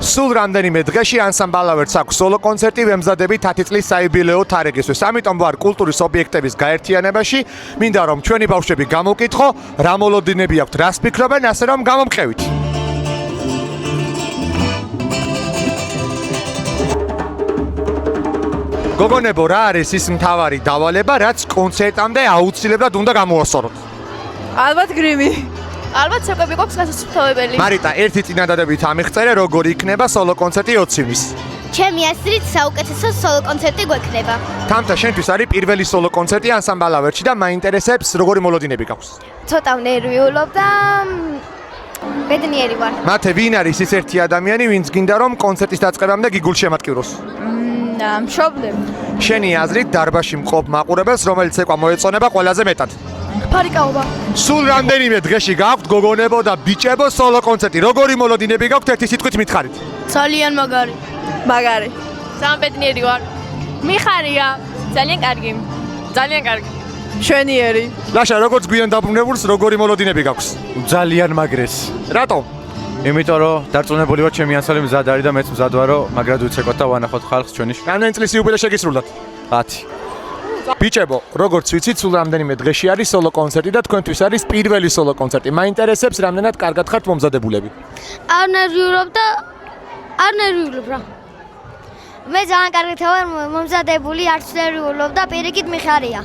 სულ რამდენიმე დღეში ანსამბლავერტს აქვს სოლო კონცერტი ვემზადებით 10 წლის საიუბილეო თარიღისთვის. ამიტომ ვარ კულტურის ობიექტების გაერთიანებაში. მინდა რომ ჩვენი ბავშვები გამოვკითხო, რა მოლოდინები აქვთ, რას ფიქრობენ, ასე რომ გამომყევით. გოგონებო, რა არის ის მთავარი დავალება, რაც კონცერტამდე აუცილებლად უნდა გამოასწოროთ? ალბათ გრიმი. ალბათ საკვები გვაქვს გასაცდელი. მარიტა, ერთი წინადადებით ამიღწერე, როგორ იქნება სოლო კონცერტი 20 ივნის. ჩემი აზრით საუკეთესო სოლო კონცერტი გვექნება. თამთა, შენთვის არის პირველი სოლო კონცერტი ანსამბლავერტში და მაინტერესებს როგორი მოლოდინები გაქვს. ცოტა ნერვიულობ და ბედნიერი ვარ. მათე, ვინ არის ის ერთი ადამიანი, ვინც გინდა რომ კონცერტის დაწყებამდე გიგულ შემატკივროს? მშობლები. შენი აზრით დარბაზში მყოფ მაყურებელს რომელიც ეკვა მოეწონება ყველაზე მეტად? ფარიკაობა. სულ რამდენიმე დღეში გაქვთ გოგონებო და ბიჭებო სოლო კონცერტი. როგორი მოლოდინები გაქვთ ერთი სიტყვით მითხარით? ძალიან მაგარი. მაგარი. სამბედნიერი ვარ. მიხარია. ძალიან კარგი. ძალიან კარგი. შვენიერი. ლაშა, როგორც გვიან დაბრუნებულს როგორი მოლოდინები გაქვს? ძალიან მაგრეს. რატომ? იმიტომ რომ დარწმუნებული ვარ ჩემი ანსამბლი მზად არის და მეც მზად ვარ რომ მაგრად ვიცეკოთ და ვანახოთ ხალხს ჩვენი. რამდენი წლის იუბილე შეგისრულდათ? 10. ბიჭებო, როგორც ვიცით, სულ რამდენიმე დღეში არის სოლო კონცერტი და თქვენთვის არის პირველი სოლო კონცერტი. მაინტერესებს რამდენად კარგად ხართ მომზადებულები? არ ნერვიულობ და არ ნერვიულობ რა. მე ძალიან კარგად ვარ მომზადებული, არც ნერვიულობ და პირიქით მიხარია.